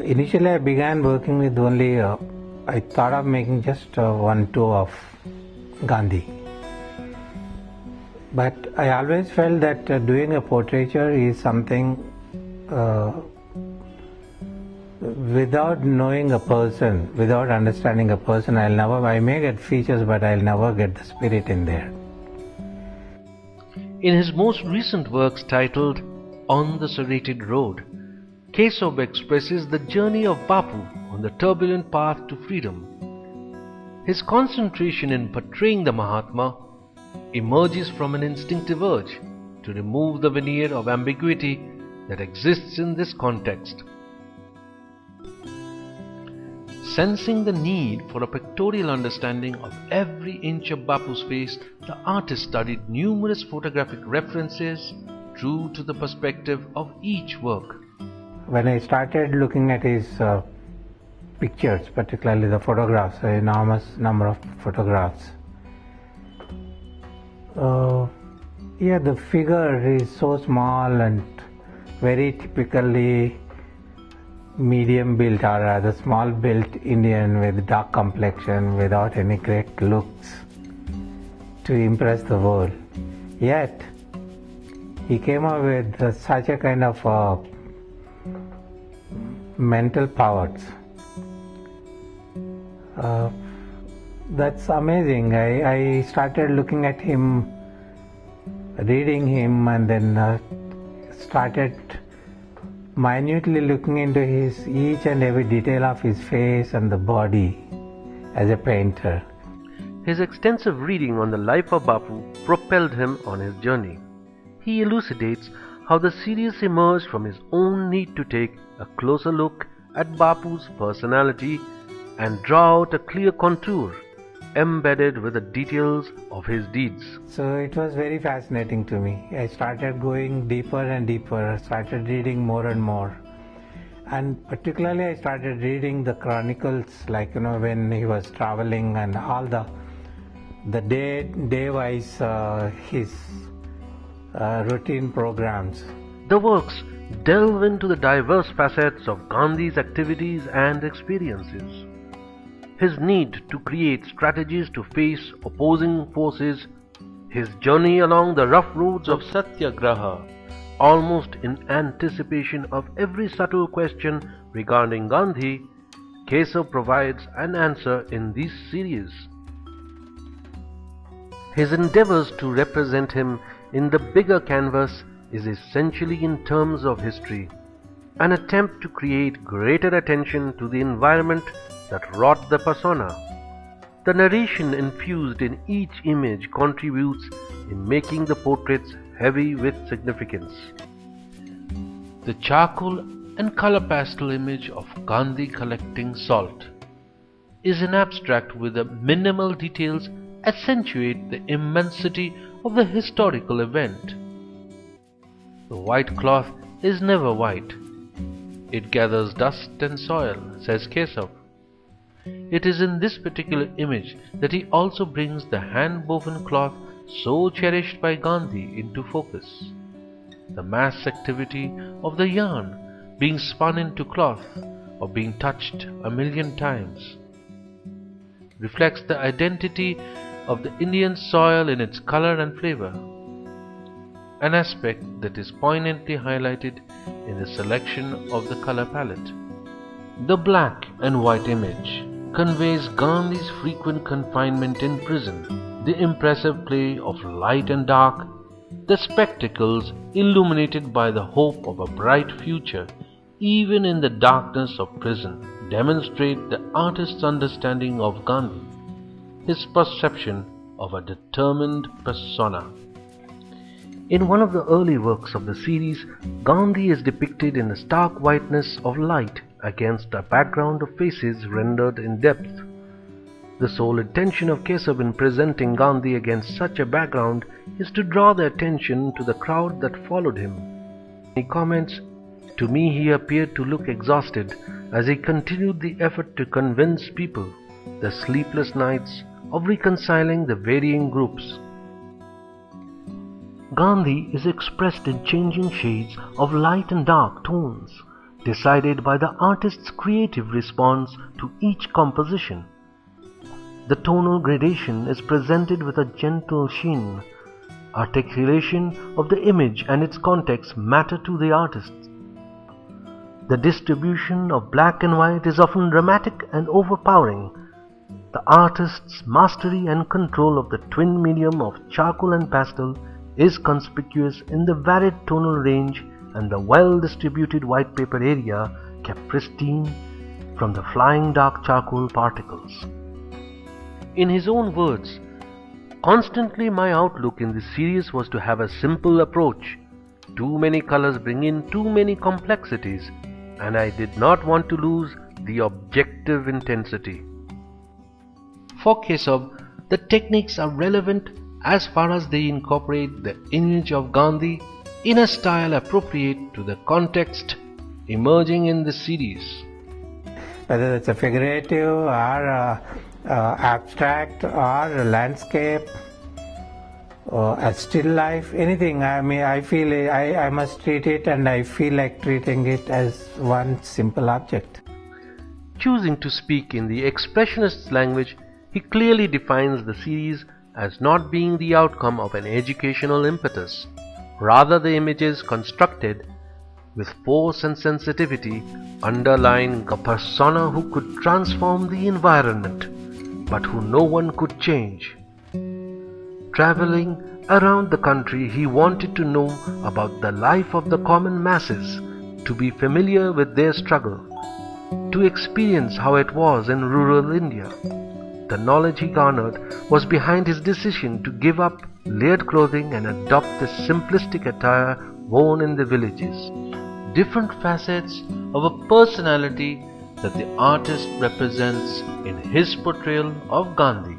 Initially I began working with only, I thought of making just one tour of Gandhi. But I always felt that doing a portraiture is something without knowing a person, without understanding a person, I may get features, but I'll never get the spirit in there. In his most recent works titled On the Serrated Road, Kesav expresses the journey of Bapu on the turbulent path to freedom. His concentration in portraying the Mahatma emerges from an instinctive urge to remove the veneer of ambiguity that exists in this context. Sensing the need for a pictorial understanding of every inch of Bapu's face, the artist studied numerous photographic references true to the perspective of each work. When I started looking at his pictures, particularly the photographs, an enormous number of photographs, the figure is so small and very typically medium built, or rather small built Indian with dark complexion, without any great looks to impress the world. Yet he came up with such a kind of mental powers. That's amazing. I started looking at him, reading him, and then started minutely looking into each and every detail of his face and the body as a painter. His extensive reading on the life of Bapu propelled him on his journey. He elucidates how the series emerged from his own need to take a closer look at Bapu's personality and draw out a clear contour embedded with the details of his deeds. So it was very fascinating to me. I started going deeper and deeper. I started reading more and more. And particularly I started reading the chronicles, like, when he was traveling and all the day-wise his routine programs. The works delve into the diverse facets of Gandhi's activities and experiences. His need to create strategies to face opposing forces, his journey along the rough roads of Satyagraha, almost in anticipation of every subtle question regarding Gandhi, Kesav provides an answer in this series. His endeavors to represent him in the bigger canvas is essentially in terms of history, an attempt to create greater attention to the environment that wrought the persona. The narration infused in each image contributes in making the portraits heavy with significance. The charcoal and color pastel image of Gandhi collecting salt is an abstract with the minimal details accentuate the immensity of the historical event. The white cloth is never white. It gathers dust and soil, says Kesav. It is in this particular image that he also brings the hand-woven cloth so cherished by Gandhi into focus. The mass activity of the yarn being spun into cloth or being touched 1,000,000 times reflects the identity of the Indian soil in its color and flavor, an aspect that is poignantly highlighted in the selection of the color palette. The black and white image conveys Gandhi's frequent confinement in prison, the impressive play of light and dark, the spectacles illuminated by the hope of a bright future even in the darkness of prison demonstrate the artist's understanding of Gandhi, his perception of a determined persona. In one of the early works of the series, Gandhi is depicted in the stark whiteness of light against a background of faces rendered in depth. The sole intention of Kesav in presenting Gandhi against such a background is to draw the attention to the crowd that followed him. He comments, "To me he appeared to look exhausted as he continued the effort to convince people, the sleepless nights of reconciling the varying groups." Gandhi is expressed in changing shades of light and dark tones. decided by the artist's creative response to each composition. The tonal gradation is presented with a gentle sheen. Articulation of the image and its context matter to the artist. The distribution of black and white is often dramatic and overpowering. The artist's mastery and control of the twin medium of charcoal and pastel is conspicuous in the varied tonal range and the well-distributed white paper area kept pristine from the flying dark charcoal particles. In his own words, constantly my outlook in this series was to have a simple approach. Too many colors bring in too many complexities, and I did not want to lose the objective intensity. For kesav, the techniques are relevant as far as they incorporate the image of Gandhi in a style appropriate to the context emerging in the series. Whether it's a figurative or abstract or a landscape or a still life, anything. I mean, I feel I must treat it, and I feel like treating it as one simple object. Choosing to speak in the expressionist's language, he clearly defines the series as not being the outcome of an educational impetus. Rather, the images constructed with force and sensitivity underlying a persona who could transform the environment, but who no one could change. Traveling around the country, he wanted to know about the life of the common masses, to be familiar with their struggle, to experience how it was in rural India. The knowledge he garnered was behind his decision to give up layered clothing and adopt the simplistic attire worn in the villages. Different facets of a personality that the artist represents in his portrayal of Gandhi.